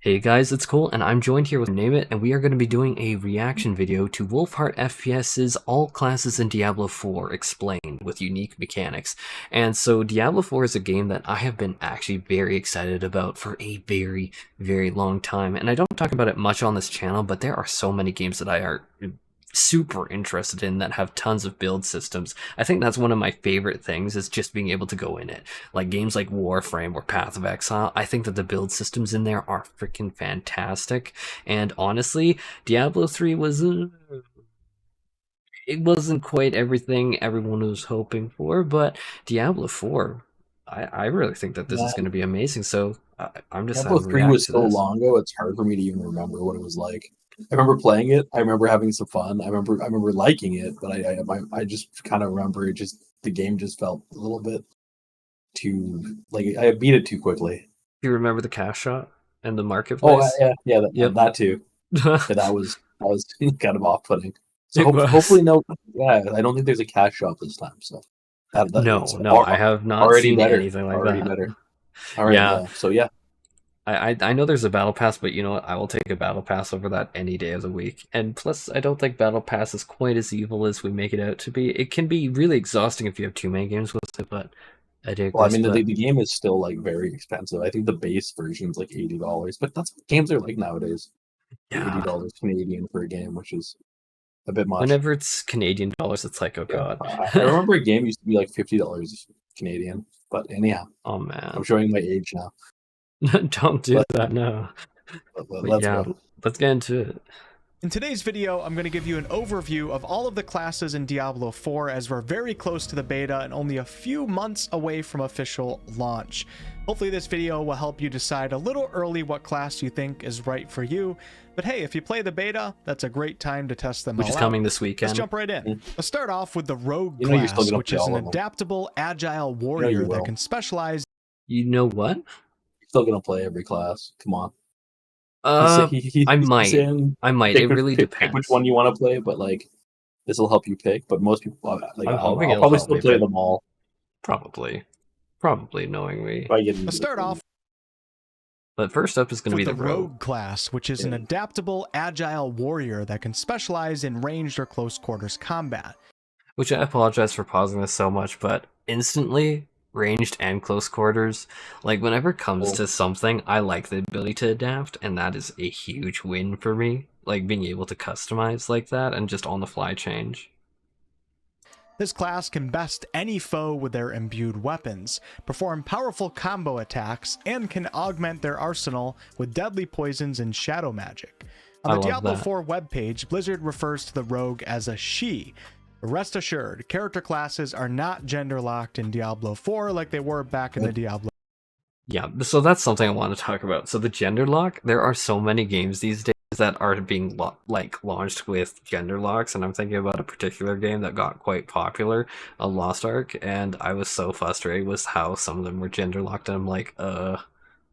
Hey guys, it's Cole, and I'm joined here with Name It, and we are going to be doing a reaction video to Wolfheartfps's All Classes in Diablo IV Explained with unique mechanics. And so Diablo IV is a game that I have been actually very excited about for a very, very long time. And I don't talk about it much on this channel, but there are so many games that I are super interested in that have tons of build systems. I think that's one of my favorite things, is just being able to go in it. Like games like Warframe or Path of Exile, I think that the build systems in there are freaking fantastic. And honestly, Diablo 3 was it wasn't quite everything everyone was hoping for, but Diablo 4, I really think that this is Yeah, going to be amazing. So I'm just Diablo having to 3 react was to so this. long ago, it's hard for me to even remember what it was like. I remember playing it. I remember having some fun. I remember liking it, but I just kind of remember it just the game just felt a little bit too like I beat it too quickly. Do you remember the cash shot and the Oh marketplace? yeah, Yep. that too. Yeah, that was kind of off-putting. So It hopefully was. no. Yeah, I don't think there's a cash shop this time. So that it's No, I have not already seen better. anything like Already that. better. All right. Yeah, So yeah. I know there's a battle pass, but you know what? I will take a battle pass over that any day of the week. And plus, I don't think battle pass is quite as evil as we make it out to be. It can be really exhausting if you have too many games with it, but I Well, I digress. mean, But the game is still like very expensive. I think the base version is like $80, but that's what games are like nowadays. yeah, $80 Canadian for a game, which is a bit much. whenever it's Canadian dollars, it's like, oh Yeah, god. I remember a game used to be like $50 Canadian, but anyhow, Oh I'm man, showing my age now. don't do Let, that now. But let's yeah, go. let's get into it. In today's video, I'm going to give you an overview of all of the classes in Diablo 4 as we're very close to the beta and only a few months away from official launch. Hopefully this video will help you decide a little early what class you think is right for you. But hey, if you play the beta, that's a great time to test them Which all is out. coming this Let's weekend. jump right in. Let's start off with the Rogue You know you're still class, gonna which play is an all of them. adaptable, agile You know you warrior that will. can specialize. You know what? You're still gonna play every class. Come on. Uh, I He's might. saying I might. It really pick which depends. one you want to play, but like this will help you pick. But most people, like I'm hoping I'll it'll probably help still me, play but them all probably. Probably knowing me. if I get Let's into the start off But first up is going to be with the the rogue. Rogue class, which is an adaptable, agile warrior that can specialize in ranged or close quarters combat. Which I apologize for pausing this so much, but instantly, ranged and close quarters, like whenever it comes Cool. to something, I like the ability to adapt, and that is a huge win for me. Like being able to customize like that and just on the fly change. This class can best any foe with their imbued weapons, perform powerful combo attacks, and can augment their arsenal with deadly poisons and shadow magic. On I the love Diablo that. 4 webpage, Blizzard refers to the rogue as a she. Rest assured, character classes are not gender locked in Diablo 4 like they were back in the Diablo. Yeah, so that's something I want to talk about. So the gender lock, there are so many games these days that are being launched with gender locks, and I'm thinking about a particular game that got quite popular, a Lost Ark, and I was so frustrated with how some of them were gender locked, and I'm like,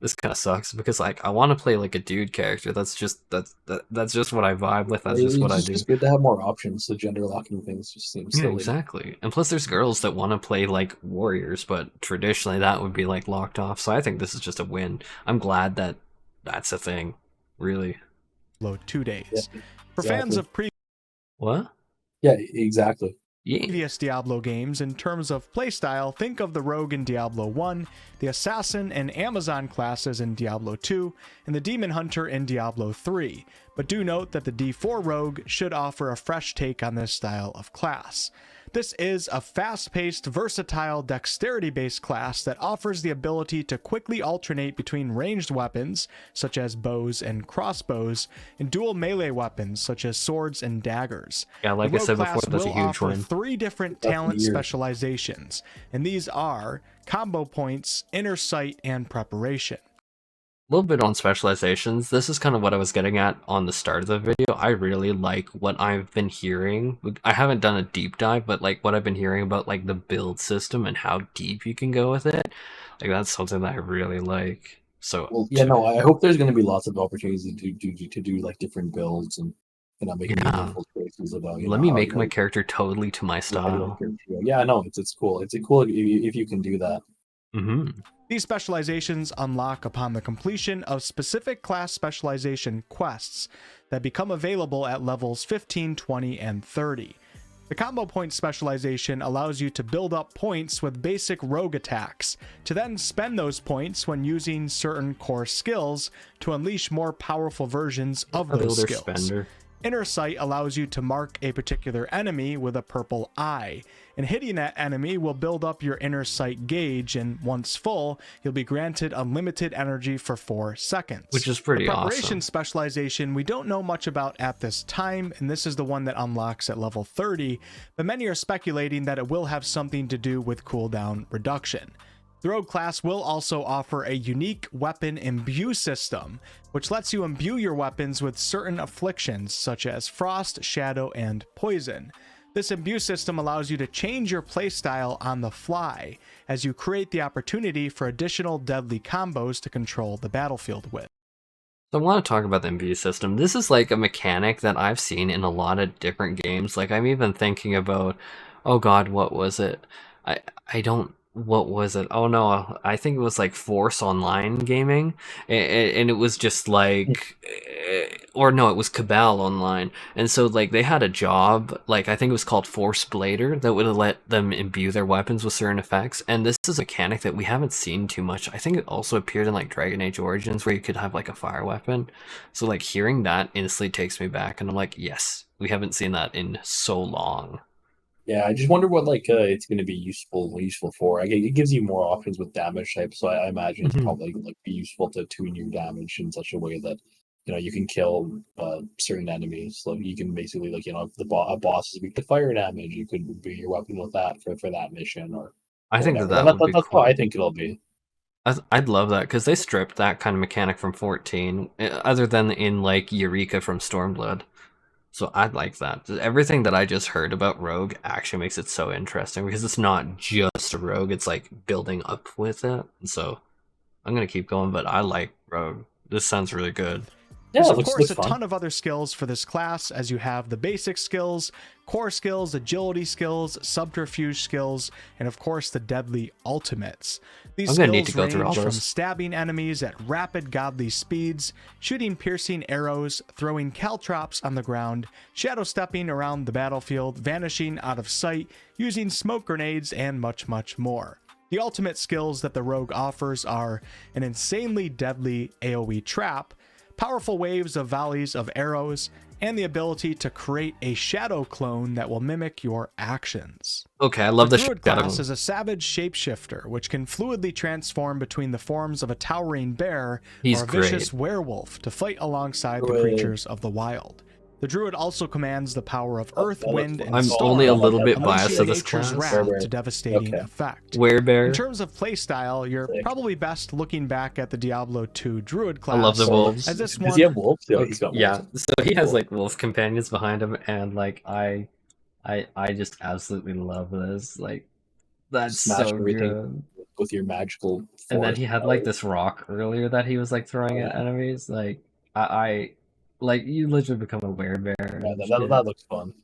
this kind of sucks, because like I want to play like a dude character. That's just what I vibe with. That's just what It's I just do. it's good to have more options. The gender locking things just seem Yeah, silly. exactly. And plus there's girls that want to play like warriors, but traditionally that would be like locked off. So I think this is just a win. I'm glad that that's a thing. Really. 2 Yeah, days. For fans exactly. of What? Yeah, exactly. Yeah. previous Diablo games, in terms of playstyle, think of the Rogue in Diablo 1, the Assassin and Amazon classes in Diablo 2, and the Demon Hunter in Diablo 3, but do note that the D4 Rogue should offer a fresh take on this style of class. This is a fast-paced, versatile, dexterity-based class that offers the ability to quickly alternate between ranged weapons, such as bows and crossbows, and dual melee weapons, such as swords and daggers. Yeah, like The I Rogue said before, class that's a will huge offer win. 3 different That's talent weird. specializations, and these are combo points, inner sight, and preparation. A little bit on specializations. This is kind of what I was getting at on the start of the video. I really like what I've been hearing. I haven't done a deep dive, but like what I've been hearing about like the build system and how deep you can go with it. Like that's something that I really like. So Well, yeah, no, I hope there's going to be lots of opportunities to do like different builds and make yeah, meaningful choices about let me make how my character totally to my how you want style. your character to go. Yeah, no, it's cool. It's cool if you can do that. Mm-hmm. These specializations unlock upon the completion of specific class specialization quests that become available at levels 15, 20, and 30. The combo point specialization allows you to build up points with basic rogue attacks, to then spend those points when using certain core skills to unleash more powerful versions of those skills. Spender. Inner Sight allows you to mark a particular enemy with a purple eye, and hitting that enemy will build up your Inner Sight gauge, and once full, you'll be granted unlimited energy for 4 seconds. Which is pretty the preparation awesome. specialization we don't know much about at this time, and this is the one that unlocks at level 30, but many are speculating that it will have something to do with cooldown reduction. The Rogue class will also offer a unique weapon imbue system, which lets you imbue your weapons with certain afflictions such as frost, shadow, and poison. This imbue system allows you to change your playstyle on the fly, as you create the opportunity for additional deadly combos to control the battlefield with. So I want to talk about the imbue system. This is like a mechanic that I've seen in a lot of different games. Like I'm even thinking about, oh god, what was it? What was it? Oh no, I think it was like Force Online Gaming, and it was just like, or no, it was Cabal Online, and so like they had a job, like I think it was called Force Blader, that would let them imbue their weapons with certain effects, and this is a mechanic that we haven't seen too much. I think it also appeared in like Dragon Age Origins, where you could have like a fire weapon, so like hearing that instantly takes me back, and I'm like, yes, we haven't seen that in so long. Yeah, I just wonder what it's going to be useful for. It gives you more options with damage type, so I imagine it's probably like be useful to tune your damage in such a way that you can kill certain enemies. So you can basically if a boss is weak to fire damage, you could imbue your weapon with that for that mission or. I think whatever. that would be that's cool. what I think it'll be. I'd love that because they stripped that kind of mechanic from 14, other than in like Eureka from Stormblood. So I'd like that. Everything that I just heard about Rogue actually makes it so interesting because it's not just a Rogue, it's like building up with it. So I'm going to keep going, but I like Rogue. This sounds really good. There's Yeah, of course a fun. ton of other skills for this class, as you have the basic skills, core skills, agility skills, subterfuge skills, and of course the deadly ultimates. These skills range from stabbing enemies at rapid godly speeds, shooting piercing arrows, throwing caltrops on the ground, shadow stepping around the battlefield, vanishing out of sight, using smoke grenades, and much, much more. The ultimate skills that the Rogue offers are an insanely deadly AoE trap, powerful waves of volleys of arrows, and the ability to create a shadow clone that will mimic your actions. Okay, I love the Druid class is a savage shapeshifter, which can fluidly transform between the forms of a towering bear or a vicious werewolf to fight alongside the creatures of the wild. The Druid also commands the power of earth, wind, and storm. I'm only a little bit biased to this nature's class. wrath to devastating effect. Werebear. In terms of playstyle, you're probably best looking back at the Diablo II Druid class. I love the wolves. As this Does he have wolves? Yeah, he's got wolves. Yeah, so he has like wolf companions behind him, and like I just absolutely love this. Like that's Smash so everything good. With your magical. And then he had like this rock earlier that he was like throwing at enemies. Like I like you literally become a werebear. Yeah, that looks fun.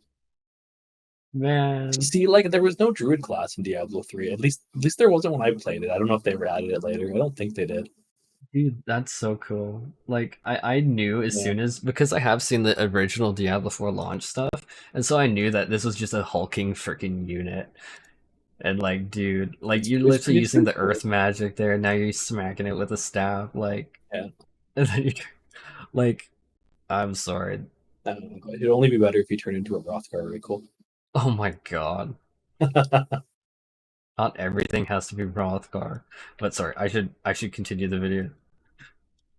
Man. See, like there was no druid class in Diablo 3. At least there wasn't when I played it. I don't know if they ever added it later. I don't think they did. Dude, that's so cool. Like I knew as soon as, because I have seen the original Diablo 4 launch stuff, and so I knew that this was just a hulking freaking unit. And like, dude, like you're literally using the earth magic there, now you're smacking it with a staff, like, yeah. And then you, like, I'm sorry. It'd only be better if you turn into a Rothgar Rickle. Oh my god. Not everything has to be Rothgar. But sorry, I should continue the video.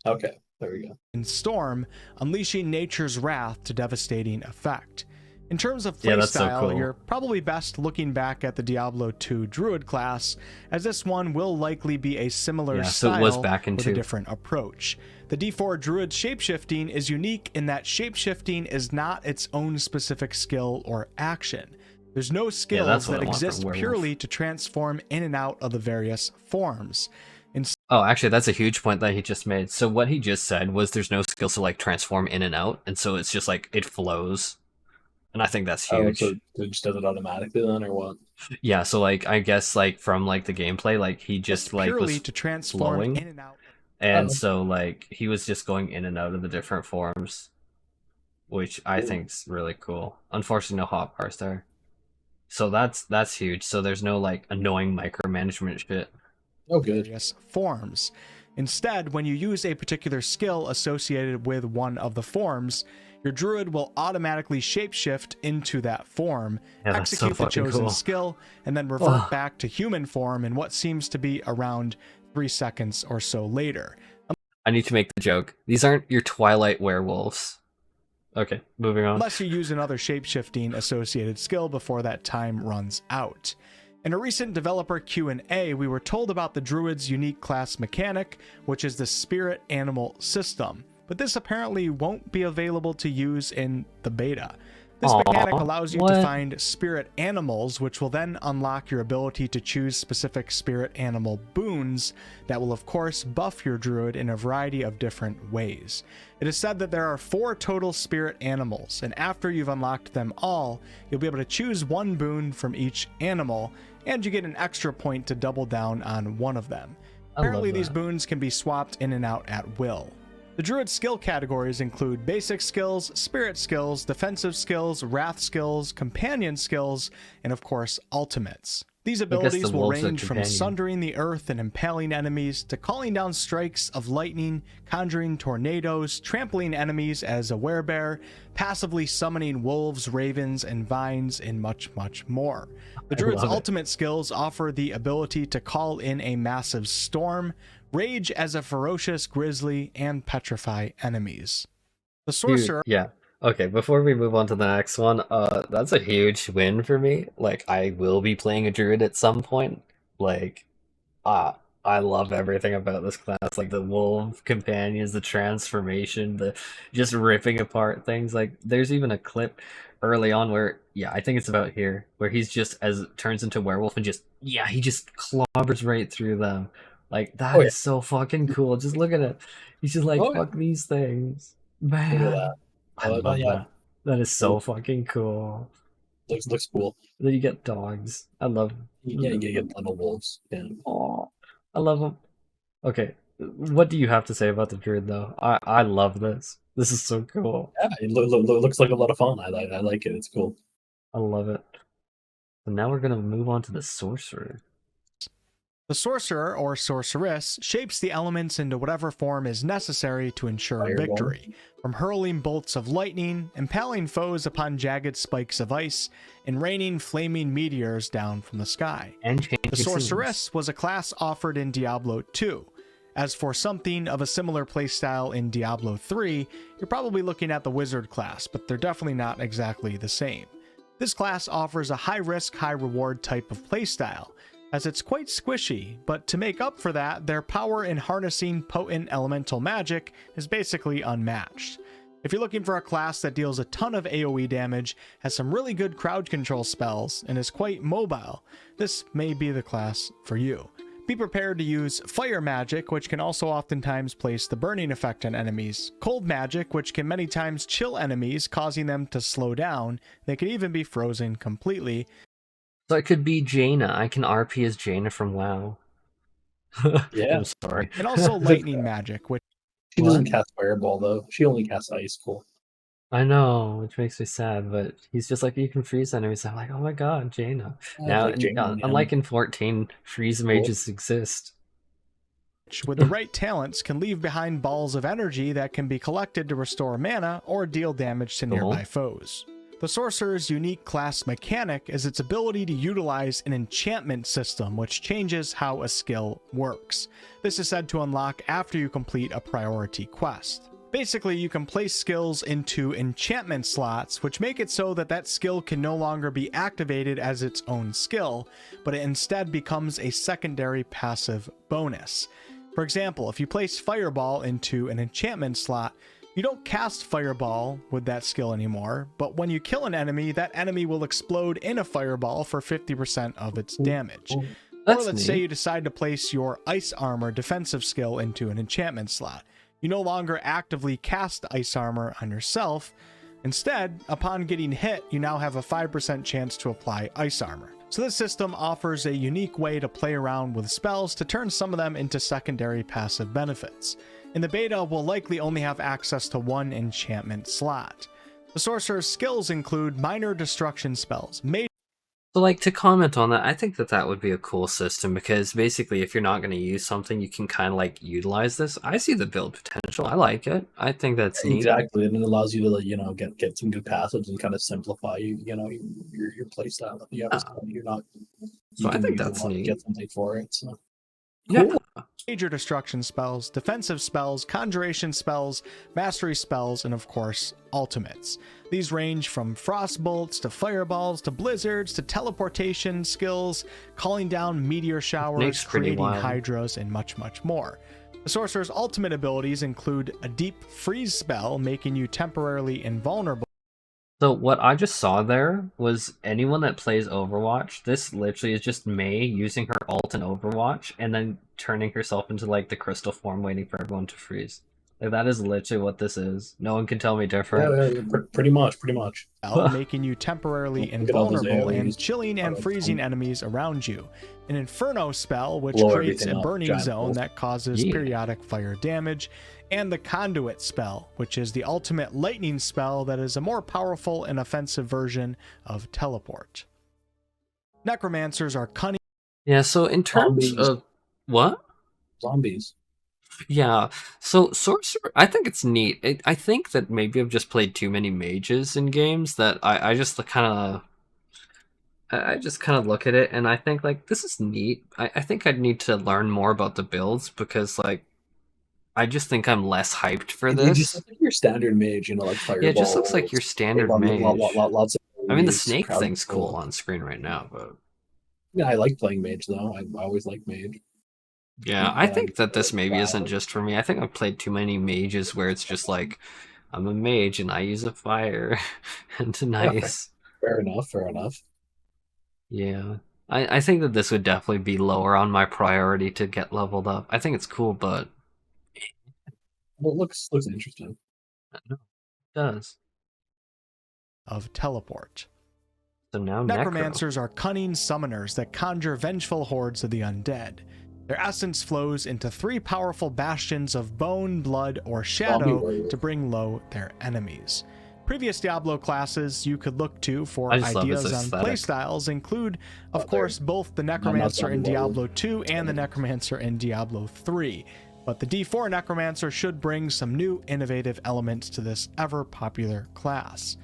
Okay, there we go. In Storm, unleashing nature's wrath to devastating effect. In terms of playstyle, you're probably best looking back at the Diablo 2 Druid class, as this one will likely be a similar style with a different approach. The D4 Druid shapeshifting is unique in that shapeshifting is not its own specific skill or action. There's no skills that exist purely to transform in and out of the various forms. Oh, actually, that's a huge point that he just made. So what he just said was there's no skills to like transform in and out, and so it's just like it flows. And I think that's Oh, huge. so it just does it automatically then, or what? Yeah, so like I guess like from like the gameplay, like he just like purely was to transform flowing, in and out. and Oh, so like he was just going in and out of the different forms, which I cool. think's really cool. Unfortunately, no hotbars there. So that's huge. So there's no like annoying micromanagement shit. Oh, good. Various forms. Instead, when you use a particular skill associated with one of the forms, your druid will automatically shapeshift into that form, Yeah, that's so execute the fucking chosen cool. skill, and then revert Oh. back to human form in what seems to be around 3 seconds or so later. I need to make the joke. These aren't your Twilight werewolves. Okay, moving on. Unless you use another shapeshifting associated skill before that time runs out. In a recent developer Q&A, we were told about the Druid's unique class mechanic, which is the spirit animal system, but this apparently won't be available to use in the beta. This mechanic allows you to find spirit animals, which will then unlock your ability to choose specific spirit animal boons that will of course buff your druid in a variety of different ways. It is said that there are 4 total spirit animals, and after you've unlocked them all, you'll be able to choose one boon from each animal, and you get an extra point to double down on one of them. Apparently these boons can be swapped in and out at will. The druid skill categories include basic skills, spirit skills, defensive skills, wrath skills, companion skills, and of course ultimates. These abilities will range from sundering the earth and impaling enemies to calling down strikes of lightning, conjuring tornadoes, trampling enemies as a werebear, passively summoning wolves, ravens, and vines, and much, much more. The druid's ultimate skills offer the ability to call in a massive storm, rage as a ferocious grizzly, and petrify enemies. The sorcerer. Dude, yeah. Okay, before we move on to the next one, that's a huge win for me. Like, I will be playing a druid at some point. Like, I love everything about this class. Like the wolf companions, the transformation, the just ripping apart things. Like, there's even a clip early on where, yeah, I think it's about here, where he's just as turns into werewolf and just, yeah, he just clobbers right through them. Like, that is so fucking cool. Just look at it. He's just like, fuck these things. Man. Look at that. I love that. That is so fucking cool. Looks cool. Then you get dogs. I love. You get little wolves. Yeah. Aw, I love them. Okay, what do you have to say about the druid though? I love this. This is so cool. Yeah, it looks like a lot of fun. I like it. It's cool. I love it. So now we're gonna move on to the sorcerer. The sorcerer or sorceress shapes the elements into whatever form is necessary to ensure victory, from hurling bolts of lightning, impaling foes upon jagged spikes of ice, and raining flaming meteors down from the sky. The sorceress was a class offered in Diablo 2. As for something of a similar playstyle in Diablo 3, you're probably looking at the wizard class, but they're definitely not exactly the same. This class offers a high-risk, high-reward type of playstyle, as it's quite squishy, but to make up for that, their power in harnessing potent elemental magic is basically unmatched. If you're looking for a class that deals a ton of AoE damage, has some really good crowd control spells, and is quite mobile, this may be the class for you. Be prepared to use fire magic, which can also oftentimes place the burning effect on enemies, cold magic, which can many times chill enemies, causing them to slow down. They can even be frozen completely. So it could be Jaina. I can RP as Jaina from WoW. Yeah. I'm sorry. And also lightning magic, which she doesn't cast fireball though. She only casts ice. Cool. I know, which makes me sad, but he's just like, you can freeze enemies. I'm like, oh my god, Jaina. Now, like Jaina, unlike in 14, freeze mages exist. With the right talents, can leave behind balls of energy that can be collected to restore mana or deal damage to nearby foes. The sorcerer's unique class mechanic is its ability to utilize an enchantment system, which changes how a skill works. This is said to unlock after you complete a priority quest. Basically, you can place skills into enchantment slots, which make it so that that skill can no longer be activated as its own skill, but it instead becomes a secondary passive bonus. For example, if you place Fireball into an enchantment slot, you don't cast Fireball with that skill anymore, but when you kill an enemy, that enemy will explode in a Fireball for 50% of its damage. Or let's say you decide to place your Ice Armor defensive skill into an enchantment slot. You no longer actively cast Ice Armor on yourself, Instead, upon getting hit, you now have a 5% chance to apply ice armor. So this system offers a unique way to play around with spells to turn some of them into secondary passive benefits. In the beta, we'll likely only have access to one enchantment slot. The Sorcerer's skills include minor destruction spells, So, like, to comment on that, I think that that would be a cool system, because basically if you're not going to use something, you can kind of, like, utilize this. I see the build potential. I like it. I think that's neat. Exactly, and it allows you to, like, get some good passives and kind of simplify, your play style. You have you're not. So I think that's neat. Get something for it. So. Yeah. Cool. Major destruction spells, defensive spells, conjuration spells, mastery spells, and of course, ultimates. These range from frostbolts to fireballs to blizzards to teleportation skills, calling down meteor showers, creating hydras, and much, much more. The Sorcerer's ultimate abilities include a deep freeze spell, making you temporarily invulnerable. So what I just saw there was anyone that plays Overwatch, this literally is just Mei using her ult in Overwatch and then turning herself into, like, the crystal form waiting for everyone to freeze. Like, that is literally what this is. No one can tell me different. Yeah, pretty much. Making you temporarily invulnerable and chilling and freezing enemies around you. An Inferno spell, which creates a burning zone that causes periodic fire damage. And the Conduit spell, which is the ultimate lightning spell that is a more powerful and offensive version of teleport. Necromancers are cunning. Yeah, so in terms of... What? Zombies. Yeah, so Sorcerer, I think it's neat. I think that maybe I've just played too many mages in games that I just kind of look at it and I think, like, this is neat. I think I'd need to learn more about the builds, because, like, I just think I'm less hyped for this. It just looks like your standard mage, like fireball. Yeah, it just looks like your standard mage. Lots of I mean, the snake thing's cool on screen right now, but... Yeah, I like playing mage, though. I always like mage. Yeah, I think that this maybe isn't just for me. I think I've played too many mages where it's just like, I'm a mage and I use a fire and nice. Fair enough. Yeah. I think that this would definitely be lower on my priority to get leveled up. I think it's cool, but... Well, it looks interesting. It does. Of teleport. So now Necromancers are cunning summoners that conjure vengeful hordes of the undead. Their essence flows into 3 powerful bastions of bone, blood, or shadow to bring low their enemies. Previous Diablo classes you could look to for ideas on playstyles include, of course, both the Necromancer in Diablo 2 and the Necromancer in Diablo 3. But the D4 Necromancer should bring some new innovative elements to this ever-popular class.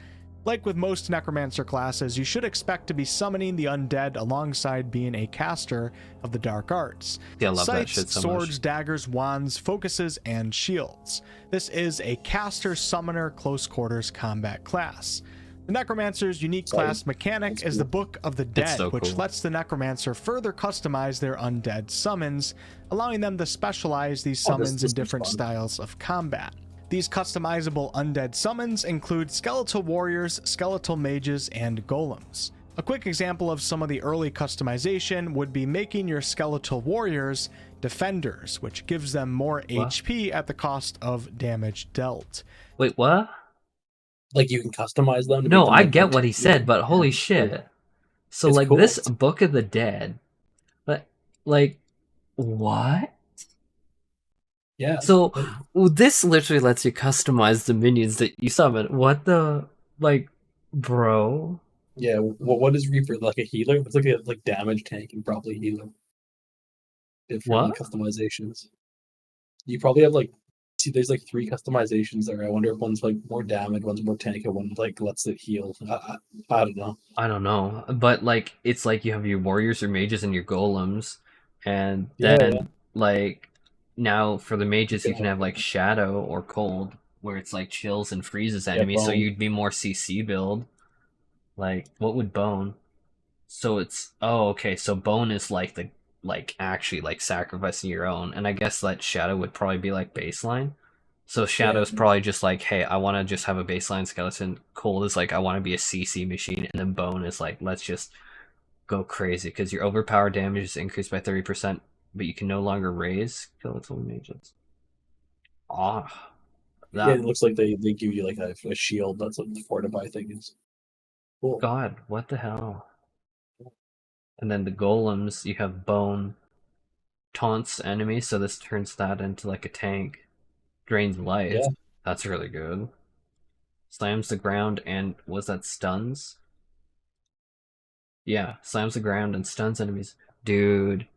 Like with most Necromancer classes, you should expect to be summoning the undead alongside being a caster of the dark arts. Yeah, I love that Scythes, shit so swords, much. daggers, wands, focuses, and shields. This is a caster-summoner close-quarters combat class. The Necromancer's unique class mechanic is the Book of the Dead, which lets the Necromancer further customize their undead summons, allowing them to specialize these summons in different styles of combat. These customizable undead summons include skeletal warriors, skeletal mages, and golems. A quick example of some of the early customization would be making your skeletal warriors defenders, which gives them more HP at the cost of damage dealt. Wait, what? Like, you can customize them? No, I get what he said, but holy shit. So, like, this Book of the Dead, but, like, what? Yeah. So, this literally lets you customize the minions that you summon. What the, like, bro? Yeah, what is Reaper? Like a healer? It's like a damage tank and probably healer. Different customizations. You probably have, like, there's like 3 customizations there. I wonder if one's like more damage, one's more tank, and one like lets it heal. I don't know. I don't know, but like it's like you have your warriors, your mages, and your golems, and then like now for the mages you can have like shadow or cold, where it's like chills and freezes enemies. So you'd be more CC build. Like what would bone? So it's okay. So bone is like the actually like sacrificing your own, and I guess that shadow would probably be like baseline. So shadow's probably just like, hey, I want to just have a baseline skeleton. Cold is like, I want to be a CC machine, and then bone is like, let's just go crazy because your overpower damage is increased by 30%, but you can no longer raise skeletal mages. Yeah, it looks like they give you like a shield. That's what the fortify thing is. Cool. God, what the hell? And then the golems, you have bone, taunts enemies, so this turns that into like a tank. Drains life. Yeah. That's really good. Slams the ground and was that stuns? Yeah, slams the ground and stuns enemies. Dude,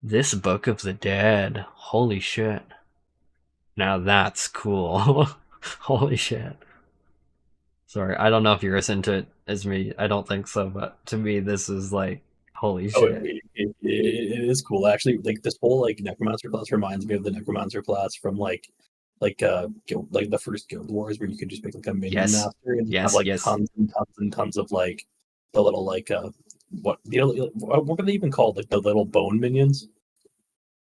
this Book of the Dead. Holy shit. Now that's cool. Holy shit. Sorry, I don't know if you're as into it as me. I don't think so, but to me, this is like, holy Oh, shit. it is cool actually. Like this whole like Necromancer class reminds me of the Necromancer class from guild, like the first Guild Wars where you could just make like a minion Yes. master and Yes, have like yes. tons and tons and tons of like the little like what were they even called, like the little bone minions?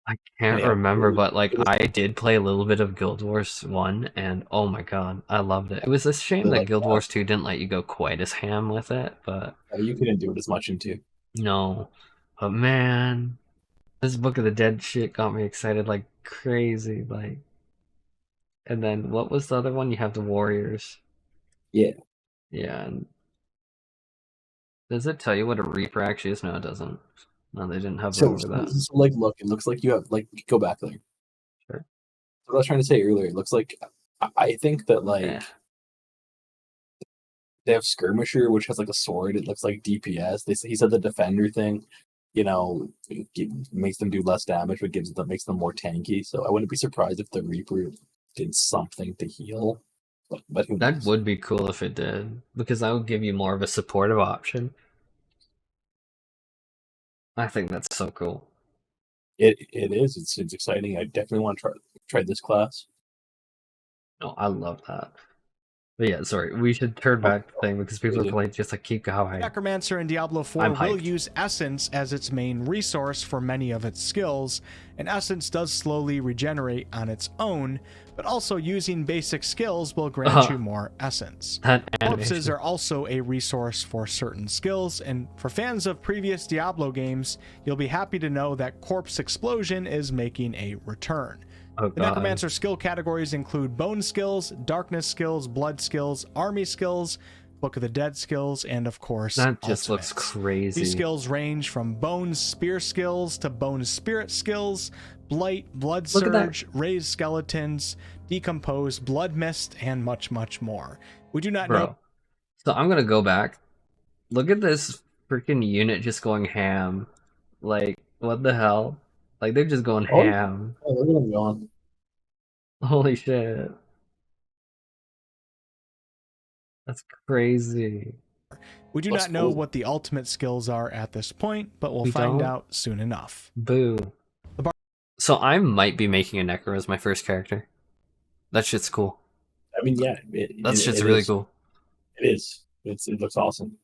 I can't Yeah, remember, but like it was I did play a little bit of Guild Wars 1, and oh my god, I loved it. It was a shame that like Guild Wars 2 didn't let you go quite as ham with it, but you couldn't do it as much in 2. no. But man, this Book of the Dead shit got me excited like crazy, like. And then what was the other one? You have the Warriors. Yeah. Yeah. And does it tell you what a Reaper actually is? No, it doesn't. No, they didn't hover So, over that. so like look, it looks like you have like go back there. Sure. What I was trying to say earlier, it looks like I think that like Yeah. they have Skirmisher, which has like a sword. It looks like DPS. He said the Defender thing, makes them do less damage, but makes them more tanky. So I wouldn't be surprised if the Reaper did something to heal. But who That knows? would be cool if it did, because that would give you more of a supportive option. I think that's so cool. It is. It's exciting. I definitely want to try this class. No, I love that. But yeah, sorry, we should turn back the thing because people are probably just like keep going. Necromancer in Diablo 4 I'm will hyped. use Essence as its main resource for many of its skills, and Essence does slowly regenerate on its own, but also using basic skills will grant you more Essence. That Corpses animation. are also a resource for certain skills, and for fans of previous Diablo games, you'll be happy to know that Corpse Explosion is making a return. Oh, The God. Necromancer skill categories include Bone skills, Darkness skills, Blood skills, Army skills, Book of the Dead skills, and of course, That just looks ultimates. crazy. These skills range from Bone Spear skills to Bone Spirit skills, Blight, Blood Look at that. Surge, Raise Skeletons, Decompose, Blood Mist, and much, much more. We do not know. Bro. So I'm gonna go back. Look at this freaking unit just going ham. Like, what the hell? Like, they're just going Oh, ham. Oh, look at them going. Holy shit. That's crazy. We do Looks not know cool. what the ultimate skills are at this point, but we'll We find don't? out soon enough. Boo. So I might be making a Necro as my first character. That shit's cool. I mean, yeah, That shit's it really is. cool. It is. It looks awesome.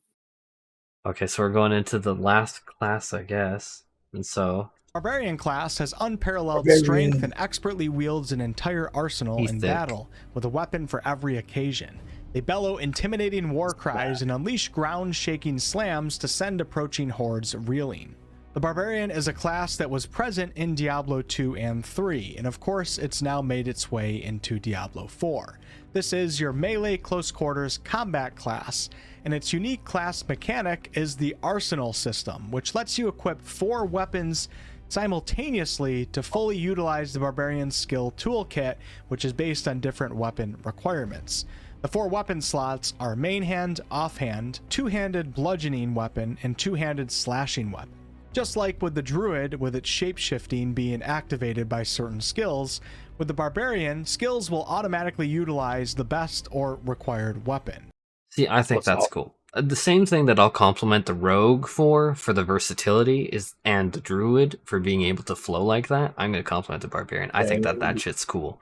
Okay, so we're going into the last class, I guess. And so Barbarian class has unparalleled Barbarian. strength and expertly wields an entire arsenal He's in thick. battle, with a weapon for every occasion. They bellow intimidating war cries and unleash ground-shaking slams to send approaching hordes reeling. The Barbarian is a class that was present in Diablo 2 and 3, and of course it's now made its way into Diablo 4. This is your melee close quarters combat class, and its unique class mechanic is the Arsenal system, which lets you equip 4 weapons simultaneously to fully utilize the Barbarian's skill toolkit, which is based on different weapon requirements. The 4 weapon slots are main hand, offhand, two-handed bludgeoning weapon, and two-handed slashing weapon. Just like with the Druid, with its shapeshifting being activated by certain skills, with the Barbarian, skills will automatically utilize the best or required weapon. see, I think Looks that's awesome. cool. The same thing that I'll compliment the Rogue for the versatility is, and the Druid for being able to flow like that. I'm gonna compliment the Barbarian. I think that shit's cool.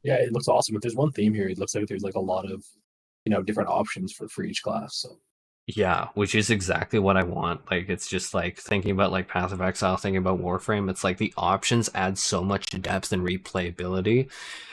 Yeah, it looks awesome. If there's one theme here, it looks like there's like a lot of, different options for each class. So Yeah, which is exactly what I want. Like, it's just like thinking about like Path of Exile, thinking about Warframe. It's like the options add so much depth and replayability.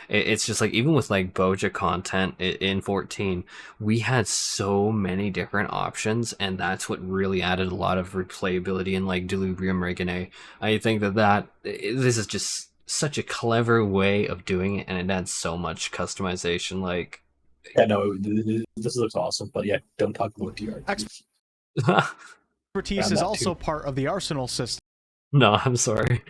It's just like, even with like Boja content in 14, we had so many different options, and that's what really added a lot of replayability in like Delubrium Regane. I think that this is just such a clever way of doing it, and it adds so much customization. Like, Yeah, no, this looks awesome, but yeah, don't talk about DR. Expertise is also part of the arsenal system. No, I'm sorry.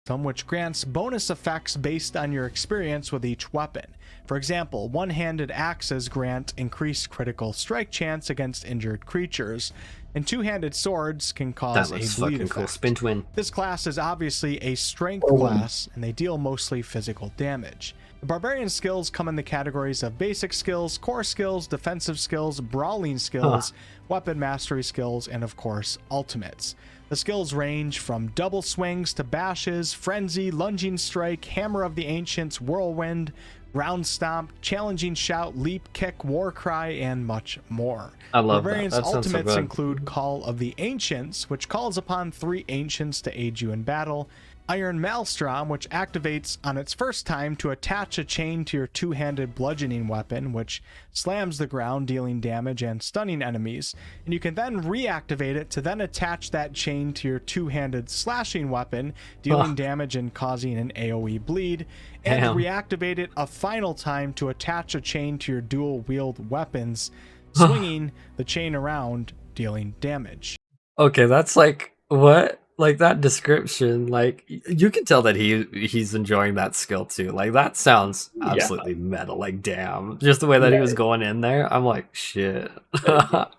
Which grants bonus effects based on your experience with each weapon. For example, one-handed axes grant increased critical strike chance against injured creatures, and two-handed swords can cause a bleed effect. Cool. Spin twin. This class is obviously a strength class, and they deal mostly physical damage. The Barbarian skills come in the categories of basic skills, core skills, defensive skills, brawling skills, weapon mastery skills, and of course, ultimates. The skills range from double swings to bashes, frenzy, lunging strike, hammer of the ancients, whirlwind, ground stomp, challenging shout, leap, kick, war cry, and much more. I love Barbarian's that. That sounds ultimates so good. include Call of the Ancients, which calls upon 3 ancients to aid you in battle, Iron Maelstrom, which activates on its first time to attach a chain to your two-handed bludgeoning weapon, which slams the ground, dealing damage and stunning enemies, and you can then reactivate it to then attach that chain to your two-handed slashing weapon, dealing damage and causing an AoE bleed, and reactivate it a final time to attach a chain to your dual-wield weapons, swinging the chain around, dealing damage. Okay, that's like, what? Like, that description, like, you can tell that he's enjoying that skill too. Like, that sounds absolutely meta. Like, damn, just the way that he was going in there, I'm like, shit. It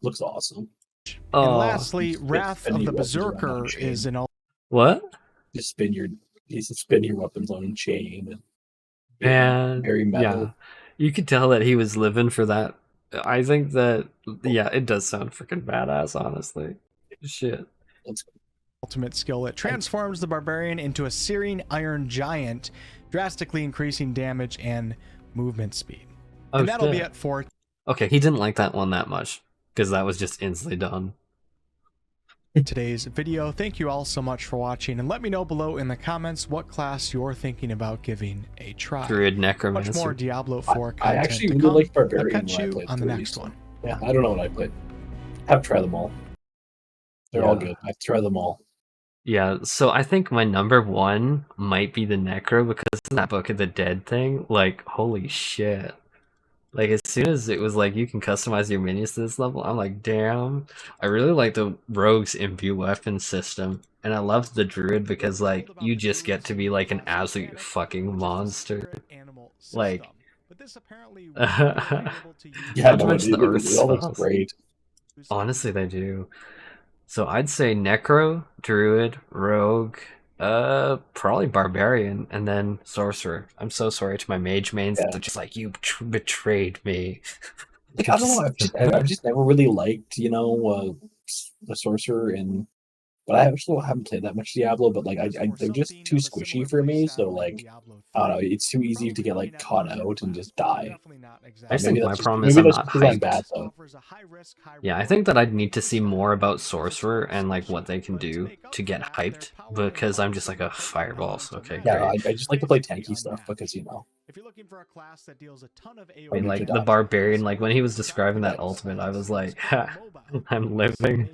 looks awesome. And lastly, Wrath of the Berserker is an what? Just spin your weapons on a chain. And very metal. Yeah, you could tell that he was living for that. I think that, yeah, it does sound freaking badass, honestly. Shit. Ultimate skill that transforms the Barbarian into a searing iron giant, drastically increasing damage and movement speed. And that'll be it for... Okay, he didn't like that one that much, because that was just instantly done. Today's video. Thank you all so much for watching, and let me know below in the comments what class you're thinking about giving a try. Druid, Necromancer. Much more Diablo 4 content. I actually really like Barbarian. I'll catch you on the next one. Yeah, I don't know what I played. I have to try them all. They're all good. I've tried them all. Yeah, so I think my number 1 might be the Necro, because that Book of the Dead thing, like, holy shit. Like, as soon as it was like, you can customize your minions to this level, I'm like, damn. I really like the Rogue's Imbue weapon system, and I love the Druid because, like, you just get to be, like, an absolute fucking monster. Like, yeah, no, it all looks great. Honestly, they do. So I'd say Necro, Druid, Rogue, probably Barbarian, and then Sorcerer. I'm so sorry to my mage mains that they're just like, you betrayed me. Like, I don't know, I've just never really liked, you know, the Sorcerer, but I actually haven't played that much Diablo, but like they're just too squishy for me, so like, I don't know, it's too easy to get like caught out and just die. I just think my problem is I'm not hyped. Bad, though. Yeah, I think that I'd need to see more about Sorcerer and like what they can do to get hyped, because I'm just like a fireballs. Okay, yeah, I just like to play tanky stuff because, you know. If you're looking for a class that deals a ton of AoE, I mean, like the Barbarian, like when he was describing that ultimate, I was like, ha, I'm living.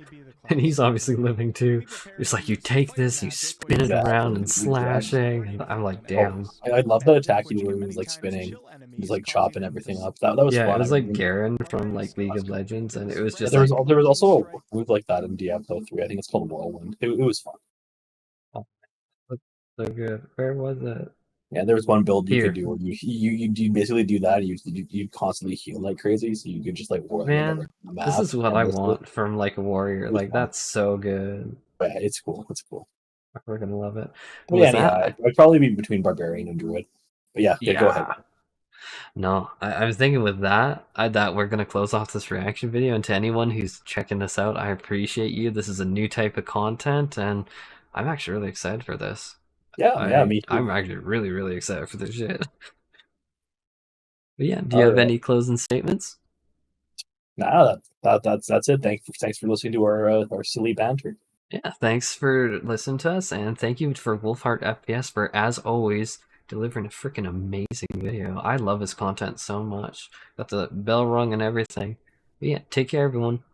And he's obviously living too. It's like, you take this, you spin it around and slashing, and I'm like, damn. I love that attack he was like spinning. He was like chopping everything up. That was fun. Yeah, it was like Garen from like League of Legends, and it was just there was also a move like that in Diablo 3. I think it's called Whirlwind. It was fun. Oh, so good. Where was it? Yeah, there was one build you could do where you basically do that. You constantly heal like crazy, so you could just like whirl. Man, this is what I want from like a warrior. Like, that's so good. But yeah, it's cool. It's cool. We're gonna love it. Yeah, I'd probably be between Barbarian and Druid. But yeah, go ahead. No, I was thinking with that, that we're gonna close off this reaction video. And to anyone who's checking this out, I appreciate you. This is a new type of content, and I'm actually really excited for this. Yeah, me too. I'm actually really, really excited for this shit. But yeah, do you have any closing statements? Nah, that's it. Thanks for listening to our silly banter. Yeah, thanks for listening to us, and thank you for Wolfheartfps for, as always, delivering a freaking amazing video. I love his content so much. Got the bell rung and everything. But yeah, take care, everyone.